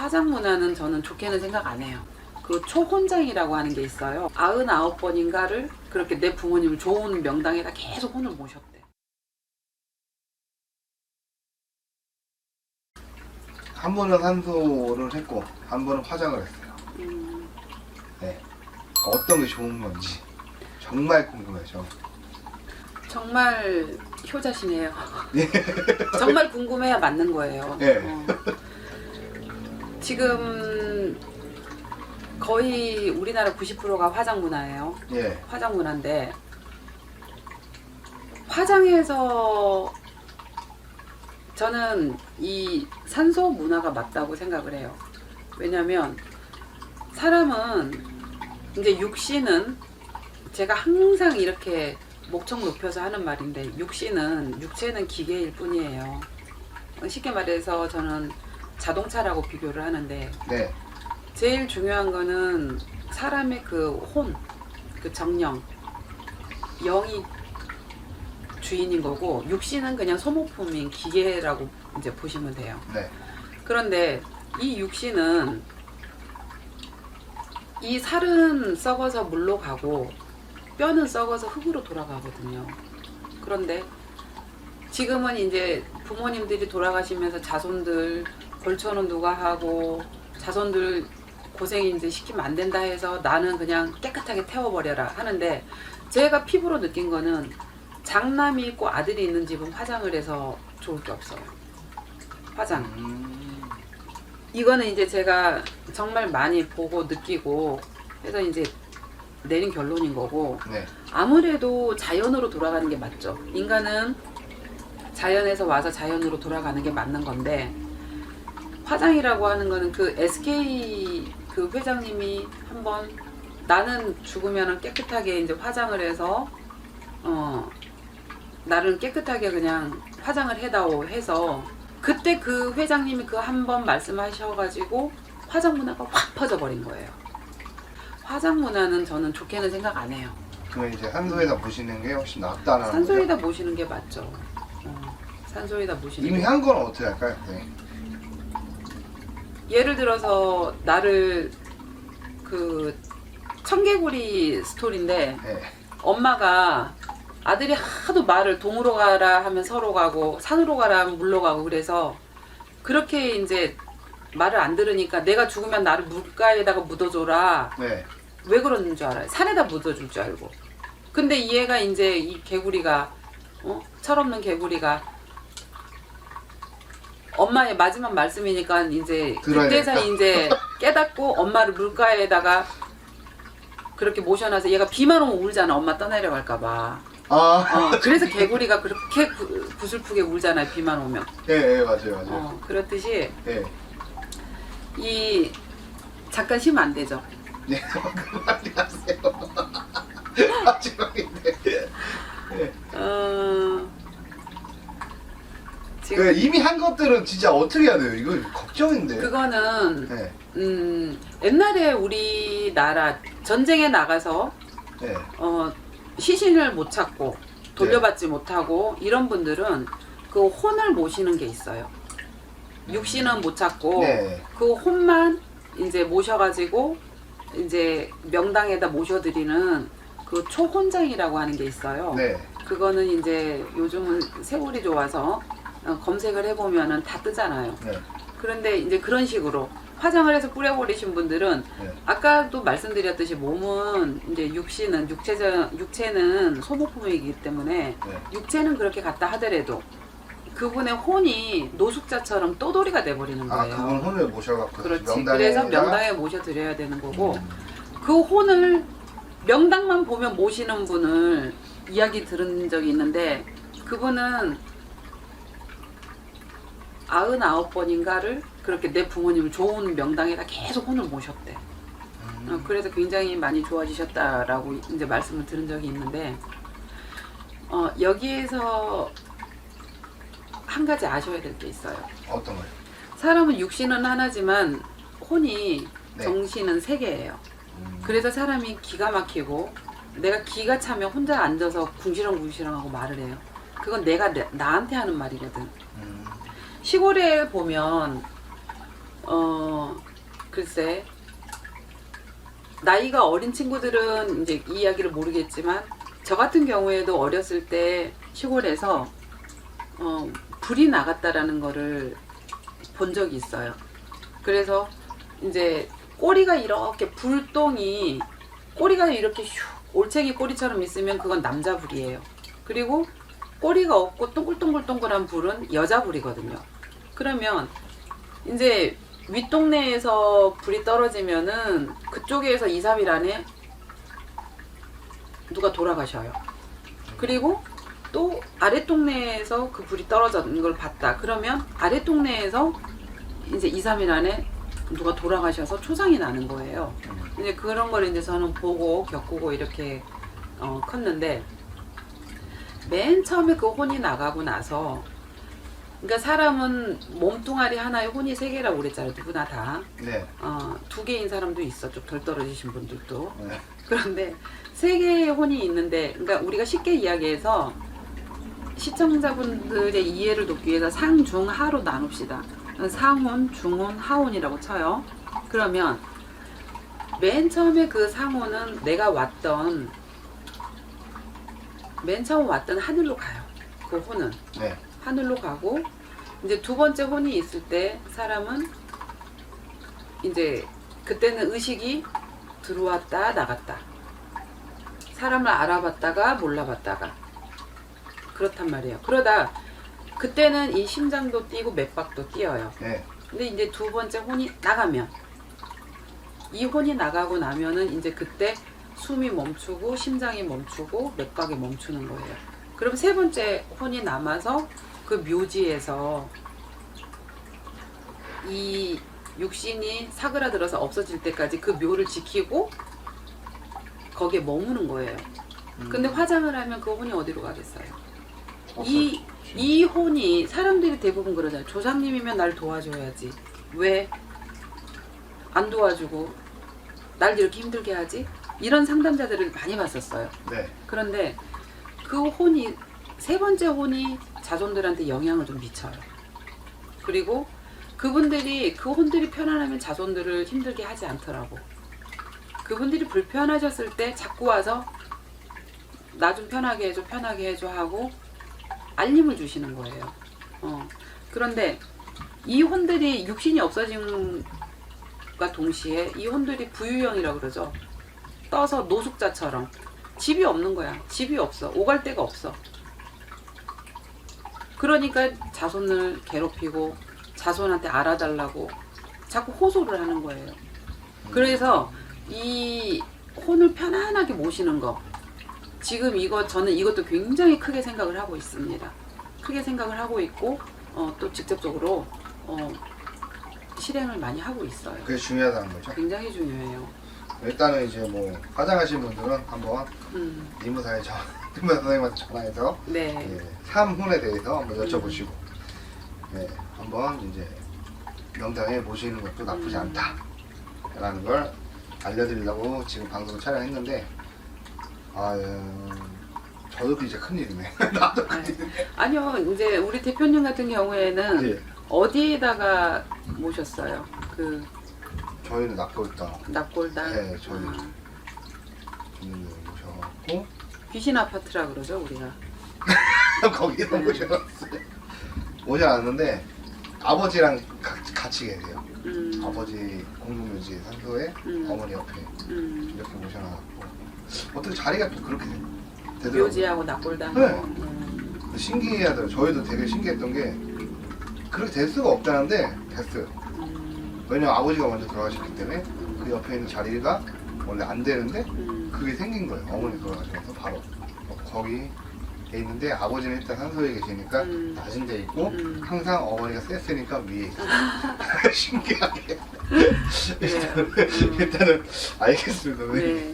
화장 문화는 저는 좋게는 생각 안 해요. 그 초혼장이라고 하는 게 있어요. 99번인가를 그렇게 내 부모님을 좋은 명당에다 계속 혼을 모셨대. 한 번은 산소를 했고 한 번은 화장을 했어요. 네. 어떤 게 좋은 건지 정말 궁금해요. 정말 효자시네요. 정말 궁금해야 맞는 거예요. 네. 지금 거의 우리나라 90%가 화장 문화예요. 예. 화장 문화인데 화장에서 저는 이 산소 문화가 맞다고 생각을 해요. 왜냐면 사람은 이제 육신은 제가 항상 이렇게 목청 높여서 하는 말인데 육체는 기계일 뿐이에요. 쉽게 말해서 저는 자동차라고 비교를 하는데 네. 제일 중요한 거는 사람의 그 혼, 그 정령, 영이 주인인 거고 육신은 그냥 소모품인 기계라고 이제 보시면 돼요. 네. 그런데 이 육신은 이 살은 썩어서 물로 가고 뼈는 썩어서 흙으로 돌아가거든요. 그런데 지금은 이제 부모님들이 돌아가시면서 자손들 골초는 누가 하고 자손들 고생 이제 시키면 안 된다 해서 나는 그냥 깨끗하게 태워버려라 하는데 제가 피부로 느낀 거는 장남이 있고 아들이 있는 집은 화장을 해서 좋을 게 없어요. 화장. 이거는 이제 제가 정말 많이 보고 느끼고 해서 이제 내린 결론인 거고 네. 아무래도 자연으로 돌아가는 게 맞죠. 인간은 자연에서 와서 자연으로 돌아가는 게 맞는 건데 화장이라고 하는 거는 그 SK 그 회장님이 한번 나는 죽으면 깨끗하게 이제 화장을 해서 나를 깨끗하게 그냥 화장을 해다오 해서 그때 그 회장님이 그 한 번 말씀하셔가지고 화장 문화가 확 퍼져버린 거예요. 화장 문화는 저는 좋게는 생각 안 해요. 그러면 이제 산소에다 모시는 게 훨씬 낫다는 산소에다 모시는 게 맞죠. 산소에다 모시는 이미 게. 한 건 어떻게 할까요? 네. 예를 들어서 나를 그 청개구리 스토리인데 네. 엄마가 아들이 하도 말을 동으로 가라 하면 서로 가고 산으로 가라 하면 물로 가고 그래서 그렇게 이제 말을 안 들으니까 내가 죽으면 나를 물가에다가 묻어줘라. 네. 왜 그러는 줄 알아요? 산에다 묻어줄 줄 알고. 근데 이 애가 이제 이 개구리가 철없는 개구리가 엄마의 마지막 말씀이니까 이제 그때서 이제 깨닫고 엄마를 물가에다가 그렇게 모셔놔서 얘가 비만 오면 울잖아. 엄마 떠내려갈까봐. 그래서 개구리가 그렇게 구슬프게 울잖아요. 비만 오면. 예, 맞아요. 그렇듯이 예. 이 잠깐 쉬면 안 되죠. 네, 그만히 하세요. 마지막인데. 네. 지금 이미 한 것들은 진짜 어떻게 해야 돼요? 이거 걱정인데. 그거는 네. 옛날에 우리나라 전쟁에 나가서 네. 시신을 못 찾고 돌려받지 못하고 이런 분들은 그 혼을 모시는 게 있어요. 육신은 못 찾고 네. 그 혼만 이제 모셔가지고 이제 명당에다 모셔드리는 그 초혼장이라고 하는 게 있어요. 네. 그거는 이제 요즘은 세월이 좋아서 검색을 해보면은 다 뜨잖아요. 네. 그런데 이제 그런 식으로 화장을 해서 뿌려버리신 분들은 네. 아까도 말씀드렸듯이 몸은 이제 육체는 소모품이기 때문에 네. 육체는 그렇게 갖다 하더라도 그분의 혼이 노숙자처럼 떠돌이가 돼버리는 거예요. 그분 혼을 모셔갖고 그렇지. 그래서 명당에 모셔드려야 되는 거고 그 혼을 명당만 보면 모시는 분을 이야기 들은 적이 있는데 그분은 99번인가를 그렇게 내 부모님을 좋은 명당에다 계속 혼을 모셨대. 그래서 굉장히 많이 좋아지셨다라고 이제 말씀을 들은 적이 있는데 여기에서 한 가지 아셔야 될 게 있어요. 어떤 거요? 사람은 육신은 하나지만 혼이 네. 정신은 세 개예요. 그래서 사람이 기가 막히고 내가 기가 차면 혼자 앉아서 궁시렁궁시렁하고 말을 해요. 그건 내가 나한테 하는 말이거든. 시골에 보면 글쎄, 나이가 어린 친구들은 이제 이 이야기를 모르겠지만 저 같은 경우에도 어렸을 때 시골에서 불이 나갔다라는 거를 본 적이 있어요. 그래서 이제 꼬리가 이렇게 불똥이 꼬리가 이렇게 슉 올챙이 꼬리처럼 있으면 그건 남자 불이에요. 그리고 꼬리가 없고 동글동글동글한 불은 여자 불이거든요. 그러면 이제 윗동네에서 불이 떨어지면은 그쪽에서 2, 3일 안에 누가 돌아가셔요. 그리고 또 아랫동네에서 그 불이 떨어졌는 걸 봤다. 그러면 아랫동네에서 이제 2, 3일 안에 누가 돌아가셔서 초상이 나는 거예요. 이제 그런 걸 이제 저는 보고 겪고 이렇게 컸는데, 맨 처음에 그 혼이 나가고 나서, 그러니까 사람은 몸뚱아리 하나에 혼이 3개라고 그랬잖아요. 누구나 다. 네. 2개인 사람도 있어. 좀 덜 떨어지신 분들도. 네. 그런데 3개의 혼이 있는데, 그러니까 우리가 쉽게 이야기해서 시청자분들의 이해를 돕기 위해서 상중하로 나눕시다. 상혼, 중혼, 하혼이라고 쳐요. 그러면 맨 처음에 그 상혼은 내가 맨 처음 왔던 하늘로 가요. 그 혼은. 네. 하늘로 가고, 이제 2번째 혼이 있을 때 사람은 이제 그때는 의식이 들어왔다 나갔다. 사람을 알아봤다가 몰라봤다가 그렇단 말이에요. 그러다 그때는 이 심장도 뛰고 맥박도 뛰어요. 네. 근데 이제 2번째 혼이 나가면, 이 혼이 나가고 나면은 이제 그때 숨이 멈추고 심장이 멈추고 맥박이 멈추는 거예요. 그럼 3번째 혼이 남아서 그 묘지에서 이 육신이 사그라들어서 없어질 때까지 그 묘를 지키고 거기에 머무는 거예요. 근데 화장을 하면 그 혼이 어디로 가겠어요? 이 혼이, 사람들이 대부분 그러잖아요. 조상님이면 날 도와줘야지. 왜 안 도와주고 날 이렇게 힘들게 하지? 이런 상담자들을 많이 봤었어요. 네. 그런데 그 혼이, 3번째 혼이 자손들한테 영향을 좀 미쳐요. 그리고 그분들이, 그 혼들이 편안하면 자손들을 힘들게 하지 않더라고. 그분들이 불편하셨을 때 자꾸 와서 나 좀 편하게 해줘, 편하게 해줘 하고 알림을 주시는 거예요. 그런데 이 혼들이 육신이 없어짐과 동시에 이 혼들이 부유형이라고 그러죠. 떠서 노숙자처럼 집이 없는 거야. 집이 없어. 오갈 데가 없어. 그러니까 자손을 괴롭히고 자손한테 알아달라고 자꾸 호소를 하는 거예요. 그래서 이 혼을 편안하게 모시는 거, 지금 저는 이것도 굉장히 크게 생각을 하고 있습니다. 크게 생각을 하고 있고 또 직접적으로 실행을 많이 하고 있어요. 그게 중요하다는 거죠. 굉장히 중요해요. 일단은 이제 뭐 화장하신 분들은 한번 이무사의 이무사 선생님한테 전화해서 네. 예, 3혼에 대해서 한번 여쭤보시고 예, 한번 이제 명당에 모시는 것도 나쁘지 않다라는 걸 알려드리려고 지금 방송을 촬영했는데, 저도 이제 큰일이네. 나도 큰일이네. 아니요, 이제 우리 대표님 같은 경우에는 예. 어디에다가 모셨어요? 그 저희는 납골당. 납골당. 네, 저희 모셔갖고 귀신 아파트라 그러죠, 우리가. 거기서 모셔놨어요. 모셔놨는데 아버지랑 같이 계세요. 아버지 공동묘지 산소에 어머니 옆에 이렇게 모셔놔갖고 어떻게 자리가 또 그렇게 되더라고요. 묘지하고 납골당. 네. 신기하더라고요. 저희도 되게 신기했던 게 그렇게 될 수가 없다는데 됐어요. 왜냐면 아버지가 먼저 돌아가셨기 때문에 그 옆에 있는 자리가 원래 안 되는데 그게 생긴 거예요. 어머니 돌아가시면서 바로 거기에 있는데, 아버지는 일단 산소에 계시니까 낮은 데 있고 항상 어머니가 셌으니까 위에 있어요. 신기하게. 네. 일단은 알겠습니다. 네.